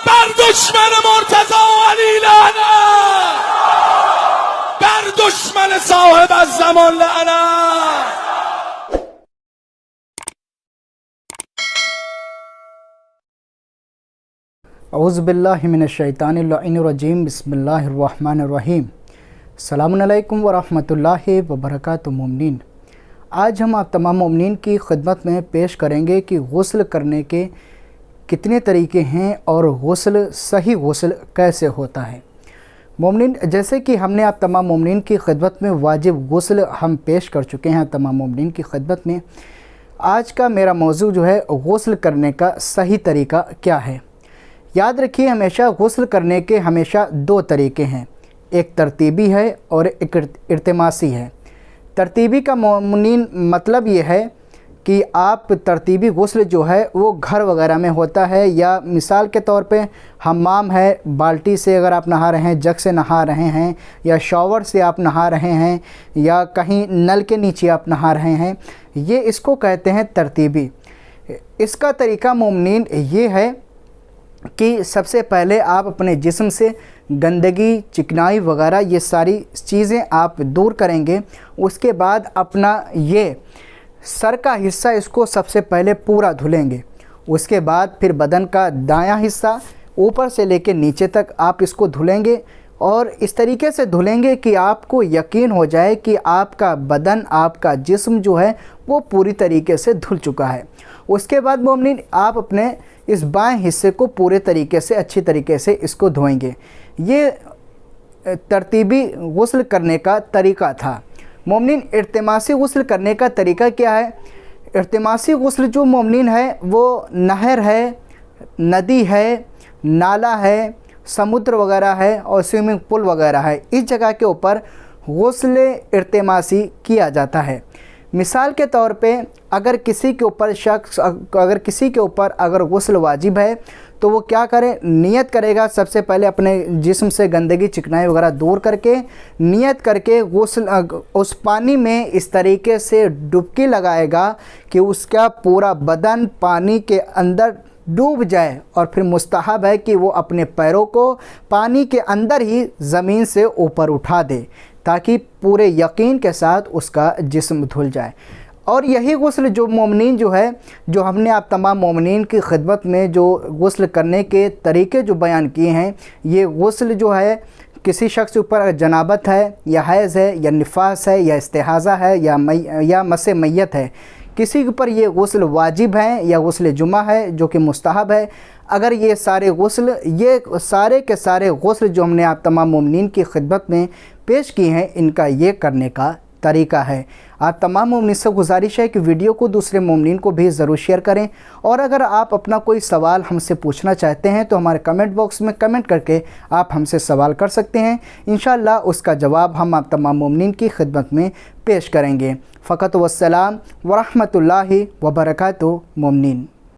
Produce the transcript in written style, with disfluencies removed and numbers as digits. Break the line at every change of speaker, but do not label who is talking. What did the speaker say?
بر دشمن مرتضی و علی لعنت، بر دشمن صاحب الزمان لعنت.
اعوذ باللہ من الشیطان اللعین الرجیم. بسم اللہ الرحمن الرحیم. السلام علیکم ورحمۃ اللہ وبرکاتہ. مومنین، آج ہم آپ تمام مومنین کی خدمت میں پیش کریں گے کہ غسل کرنے کے کتنے طریقے ہیں اور صحیح غسل کیسے ہوتا ہے. مومنین، جیسے کہ ہم نے آپ تمام مومنین کی خدمت میں واجب غسل ہم پیش کر چکے ہیں تمام مومنین کی خدمت میں. آج کا میرا موضوع جو ہے غسل کرنے کا صحیح طریقہ کیا ہے. یاد رکھیے، ہمیشہ غسل کرنے کے ہمیشہ دو طریقے ہیں، ایک ترتیبی ہے اور ایک التماسی ہے. ترتیبی کا مومنین مطلب یہ ہے کہ آپ ترتیبی غسل جو ہے وہ گھر وغیرہ میں ہوتا ہے، یا مثال کے طور پہ حمام ہے، بالٹی سے اگر آپ نہا رہے ہیں، جگ سے نہا رہے ہیں، یا شاور سے آپ نہا رہے ہیں، یا کہیں نل کے نیچے آپ نہا رہے ہیں، یہ اس کو کہتے ہیں ترتیبی. اس کا طریقہ مومنین یہ ہے کہ سب سے پہلے آپ اپنے جسم سے گندگی، چکنائی وغیرہ یہ ساری چیزیں آپ دور کریں گے. اس کے بعد اپنا یہ سر کا حصہ اس کو سب سے پہلے پورا دھلیں گے. اس کے بعد پھر بدن کا دایاں حصہ اوپر سے لے کے نیچے تک آپ اس کو دھلیں گے، اور اس طریقے سے دھلیں گے کہ آپ کو یقین ہو جائے کہ آپ کا بدن، آپ کا جسم جو ہے وہ پوری طریقے سے دھل چکا ہے. اس کے بعد مومنین، آپ اپنے اس بائیں حصے کو پورے طریقے سے اچھی طریقے سے اس کو دھوئیں گے. یہ ترتیبی غسل کرنے کا طریقہ تھا. مومنین، التماسی غسل کرنے کا طریقہ کیا ہے؟ التماسی غسل جو مومنین ہے وہ نہر ہے، ندی ہے، نالا ہے، سمندر وغیرہ ہے اور سوئمنگ پول وغیرہ ہے، اس جگہ کے اوپر غسل التماسی کیا جاتا ہے. مثال کے طور پہ اگر کسی کے اوپر اگر غسل واجب ہے تو وہ کیا کرے؟ نیت کرے گا. سب سے پہلے اپنے جسم سے گندگی، چکنائی وغیرہ دور کر کے نیت کر کے غسل اس پانی میں اس طریقے سے ڈبکی لگائے گا کہ اس کا پورا بدن پانی کے اندر ڈوب جائے. اور پھر مستحب ہے کہ وہ اپنے پیروں کو پانی کے اندر ہی زمین سے اوپر اٹھا دے تاکہ پورے یقین کے ساتھ اس کا جسم دھل جائے. اور یہی غسل جو مومنین جو ہے، جو ہم نے آپ تمام مومنین کی خدمت میں جو غسل کرنے کے طریقے جو بیان کیے ہیں، یہ غسل جو ہے کسی شخص کے اوپر جنابت ہے، یا حیض ہے، یا نفاس ہے، یا استحاضہ ہے، یا مس میت ہے، کسی کے اوپر یہ غسل واجب ہے یا غسل جمعہ ہے جو کہ مستحب ہے. اگر یہ سارے کے سارے غسل جو ہم نے آپ تمام مومنین کی خدمت میں پیش کی ہیں، ان کا یہ کرنے کا طریقہ ہے. آپ تمام مومنین سے گزارش ہے کہ ویڈیو کو دوسرے مومنین کو بھی ضرور شیئر کریں. اور اگر آپ اپنا کوئی سوال ہم سے پوچھنا چاہتے ہیں تو ہمارے کمنٹ باکس میں کمنٹ کر کے آپ ہم سے سوال کر سکتے ہیں. انشاءاللہ اس کا جواب ہم آپ تمام مومنین کی خدمت میں پیش کریں گے. فقط والسلام ورحمۃ اللہ وبرکاتہ. مومنین.